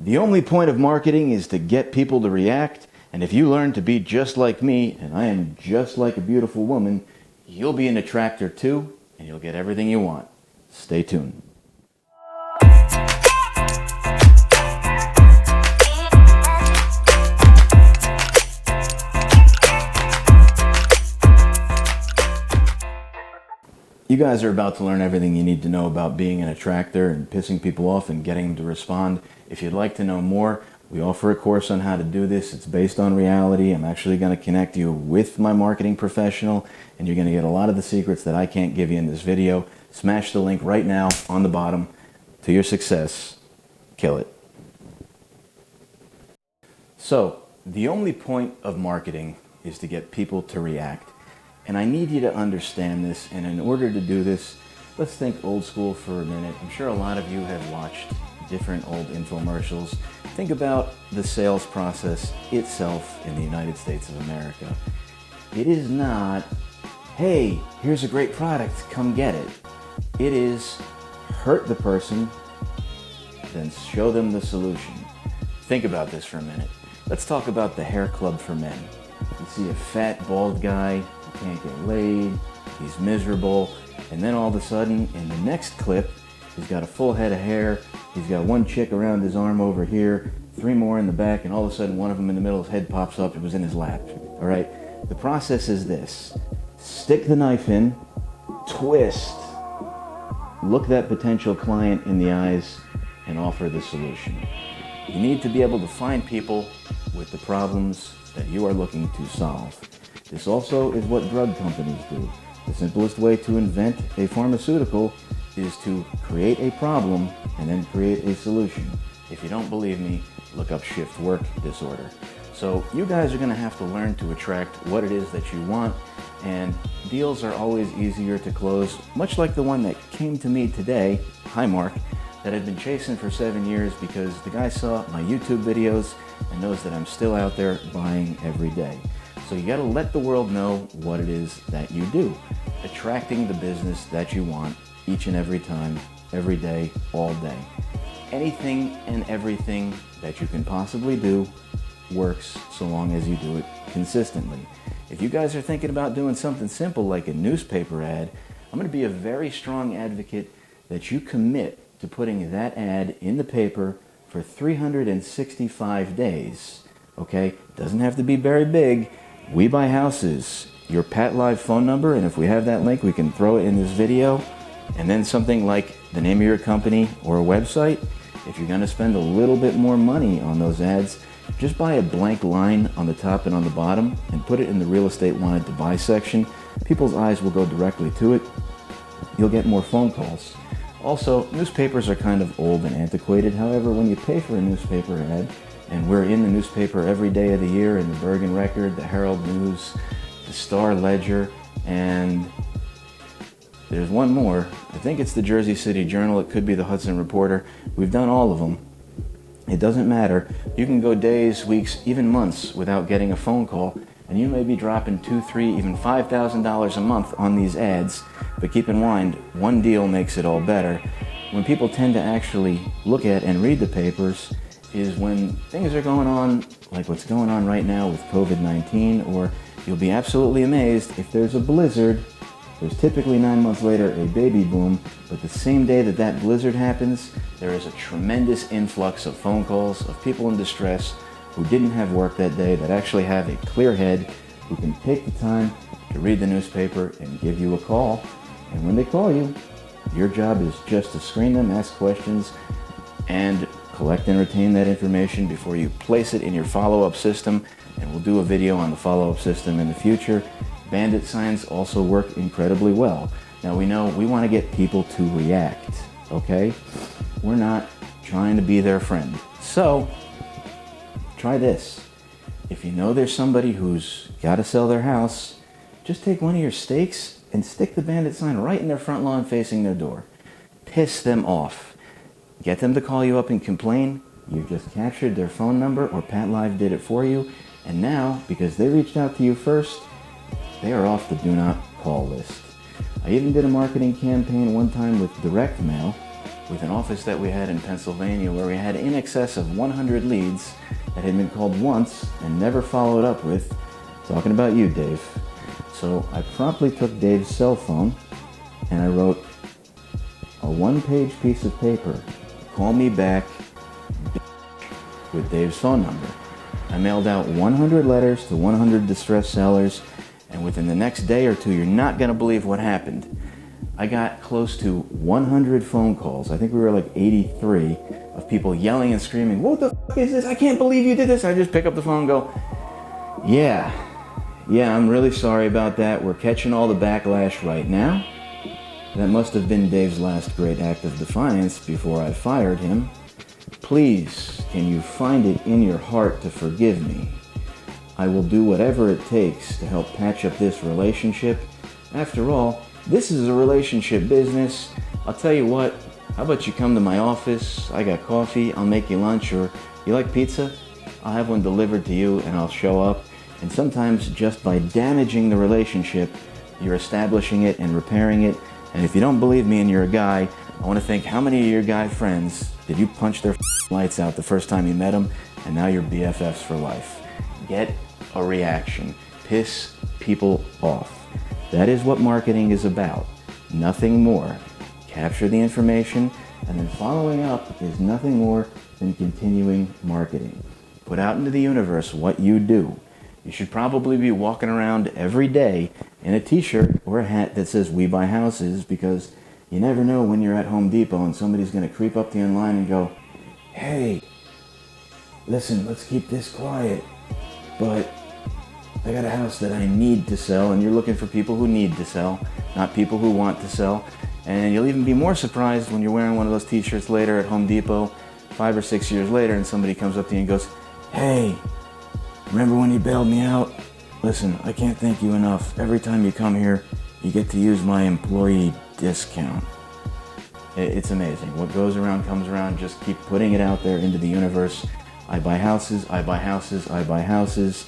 The only point of marketing is to get people to react, and if you learn to be just like me, and I am just like a beautiful woman, you'll be an attractor too, and you'll get everything you want. Stay tuned. You guys are about to learn everything you need to know about being an attractor and pissing people off and getting them to respond. If you'd like to know more, we offer a course on how to do this. It's based on reality. I'm actually going to connect you with my marketing professional, and you're going to get a lot of the secrets that I can't give you in this video. Smash the link right now on the bottom. To your success, kill it. So, the only point of marketing is to get people to react. And I need you to understand this, and in order to do this, let's think old school for a minute. I'm sure a lot of you have watched different old infomercials. Think about the sales process itself in the United States of America. It is not, hey, here's a great product, come get it. It is hurt the person, then show them the solution. Think about this for a minute. Let's talk about the hair club for men. You see a fat, bald guy, can't get laid, he's miserable, and then all of a sudden in the next clip he's got a full head of hair, he's got one chick around his arm over here, 3 more in the back, and all of a sudden one of them in the middle, his head pops up, it was in his lap. All right, the process is this: stick the knife in, twist, look that potential client in the eyes, and offer the solution. You need to be able to find people with the problems that you are looking to solve. This also is what drug companies do. The simplest way to invent a pharmaceutical is to create a problem and then create a solution. If you don't believe me, look up shift work disorder. So you guys are going to have to learn to attract what it is that you want, and deals are always easier to close, much like the one that came to me today, hi Mark, that I've been chasing for 7 years because the guy saw my YouTube videos and knows that I'm still out there buying every day. So you got to let the world know what it is that you do. Attracting the business that you want each and every time, every day, all day. Anything and everything that you can possibly do works so long as you do it consistently. If you guys are thinking about doing something simple like a newspaper ad, I'm going to be a very strong advocate that you commit to putting that ad in the paper for 365 days. Okay? Doesn't have to be very big. We buy houses, your Pat Live phone number, and if we have that link, we can throw it in this video, and then something like the name of your company or a website. If you're going to spend a little bit more money on those ads, just buy a blank line on the top and on the bottom and put it in the real estate wanted to buy section. People's eyes will go directly to it. You'll get more phone calls. Also, newspapers are kind of old and antiquated. However, when you pay for a newspaper ad, and we're in the newspaper every day of the year, in the Bergen Record, the Herald News, the Star Ledger, and there's one more. I think it's the Jersey City Journal. It could be the Hudson Reporter. We've done all of them. It doesn't matter. You can go days, weeks, even months without getting a phone call, and you may be dropping $2,000, $3,000, even $5,000 a month on these ads. But keep in mind, one deal makes it all better. When people tend to actually look at and read the papers is when things are going on like what's going on right now with COVID-19, or you'll be absolutely amazed if there's a blizzard. There's typically 9 months later a baby boom, but the same day that that blizzard happens, there is a tremendous influx of phone calls of people in distress who didn't have work that day, that actually have a clear head, who can take the time to read the newspaper and give you a call. And when they call you, your job is just to screen them, ask questions, and collect and retain that information before you place it in your follow-up system. And we'll do a video on the follow-up system in the future. Bandit signs also work incredibly well. Now we know we want to get people to react, okay? We're not trying to be their friend. So, try this. If you know there's somebody who's got to sell their house, just take one of your stakes and stick the Bandit sign right in their front lawn facing their door. Piss them off. Get them to call you up and complain. You've just captured their phone number, or Pat Live did it for you. And now, because they reached out to you first, they are off the do not call list. I even did a marketing campaign one time with direct mail, with an office that we had in Pennsylvania where we had in excess of 100 leads that had been called once and never followed up with. Talking about you, Dave. So I promptly took Dave's cell phone and I wrote a one-page piece of paper, "Call me back," with Dave's phone number. I mailed out 100 letters to 100 distressed sellers, and within the next day or two, you're not going to believe what happened. I got close to 100 phone calls. I think we were like 83 of people yelling and screaming, "What the fuck is this? I can't believe you did this." I just pick up the phone and go, yeah, I'm really sorry about that. We're catching all the backlash right now. That must have been Dave's last great act of defiance before I fired him. Please, can you find it in your heart to forgive me? I will do whatever it takes to help patch up this relationship. After all, this is a relationship business. I'll tell you what, how about you come to my office? I got coffee, I'll make you lunch, or you like pizza? I'll have one delivered to you and I'll show up. And sometimes just by damaging the relationship, you're establishing it and repairing it. And if you don't believe me and you're a guy, I want to think, how many of your guy friends did you punch their lights out the first time you met them, and now you're BFFs for life? Get a reaction. Piss people off. That is what marketing is about. Nothing more. Capture the information, and then following up is nothing more than continuing marketing. Put out into the universe what you do. You should probably be walking around every day in a t-shirt or a hat that says "We Buy Houses," because you never know when you're at Home Depot and somebody's going to creep up to you in line and go, "Hey, listen, let's keep this quiet, but I got a house that I need to sell," and you're looking for people who need to sell, not people who want to sell. And you'll even be more surprised when you're wearing one of those t-shirts later at Home Depot 5 or 6 years later and somebody comes up to you and goes, "Hey, remember when you bailed me out? Listen, I can't thank you enough. Every time you come here, you get to use my employee discount." It's amazing. What goes around comes around. Just keep putting it out there into the universe. I buy houses, I buy houses, I buy houses.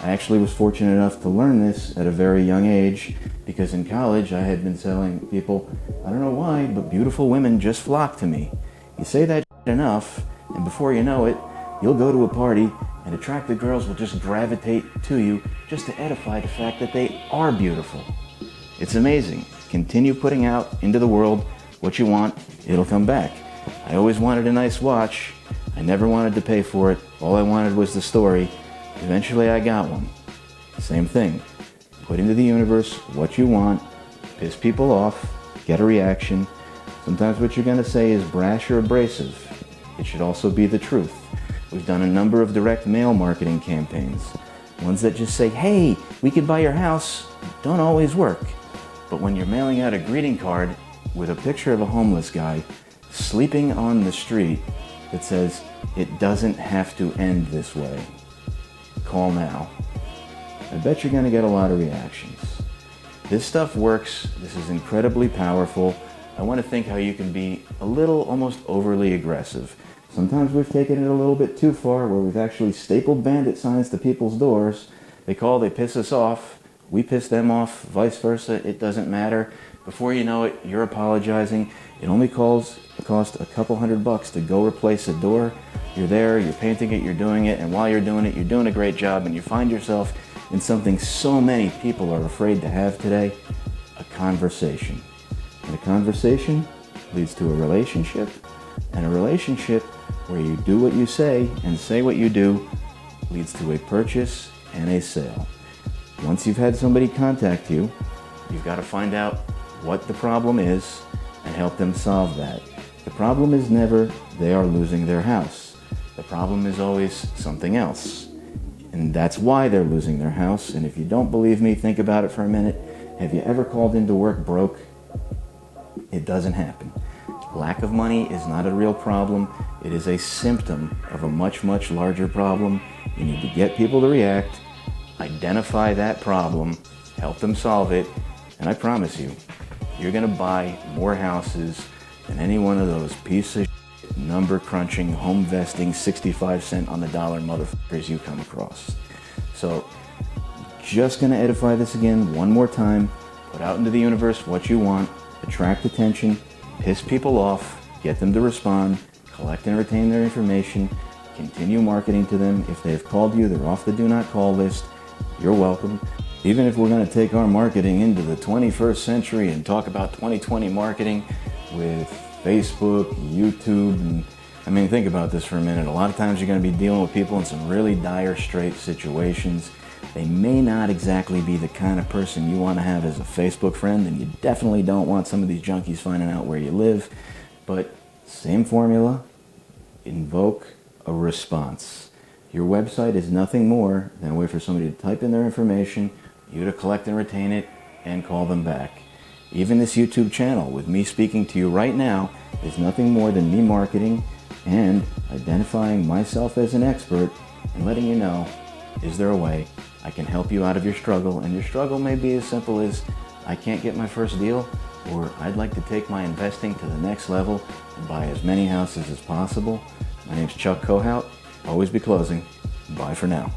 I actually was fortunate enough to learn this at a very young age, because in college I had been telling people, I don't know why, but beautiful women just flock to me. You say that enough, and before you know it, you'll go to a party and attractive girls will just gravitate to you just to edify the fact that they are beautiful. It's amazing. Continue putting out into the world what you want, it'll come back. I always wanted a nice watch. I never wanted to pay for it. All I wanted was the story. Eventually I got one. Same thing. Put into the universe what you want, piss people off, get a reaction. Sometimes what you're going to say is brash or abrasive. It should also be the truth. We've done a number of direct mail marketing campaigns. Ones that just say, "Hey, we can buy your house," don't always work. But when you're mailing out a greeting card with a picture of a homeless guy sleeping on the street that says, "It doesn't have to end this way. Call now," I bet you're going to get a lot of reactions. This stuff works. This is incredibly powerful. I want to think how you can be a little, almost overly aggressive. Sometimes we've taken it a little bit too far, where we've actually stapled bandit signs to people's doors. They call, they piss us off. We piss them off, vice versa. It doesn't matter. Before you know it, you're apologizing. It only cost a couple $100 to go replace a door. You're there, you're painting it, you're doing it, and while you're doing it, you're doing a great job, and you find yourself in something so many people are afraid to have today, a conversation. And a conversation leads to a relationship, and a relationship where you do what you say and say what you do leads to a purchase and a sale. Once you've had somebody contact you, you've got to find out what the problem is and help them solve that. The problem is never they are losing their house. The problem is always something else. And that's why they're losing their house. And if you don't believe me, think about it for a minute. Have you ever called into work broke? It doesn't happen. Lack of money is not a real problem. It is a symptom of a much, much larger problem. You need to get people to react, identify that problem, help them solve it, and I promise you, you're going to buy more houses than any one of those piece of number crunching, home vesting, 65 cent on the dollar motherfuckers you come across. So, just going to edify this again one more time. Put out into the universe what you want, attract attention, piss people off, get them to respond, collect and retain their information, continue marketing to them. If they've called you, they're off the do not call list. You're welcome. Even if we're going to take our marketing into the 21st century and talk about 2020 marketing with Facebook, YouTube, and I mean, think about this for a minute. A lot of times you're going to be dealing with people in some really dire straight situations. They may not exactly be the kind of person you want to have as a Facebook friend, and you definitely don't want some of these junkies finding out where you live. But same formula, invoke a response. Your website is nothing more than a way for somebody to type in their information, you to collect and retain it, and call them back. Even this YouTube channel, with me speaking to you right now, is nothing more than me marketing and identifying myself as an expert and letting you know, is there a way I can help you out of your struggle? And your struggle may be as simple as, I can't get my first deal, or I'd like to take my investing to the next level and buy as many houses as possible. My name's Chuck Kohout. Always be closing. Bye for now.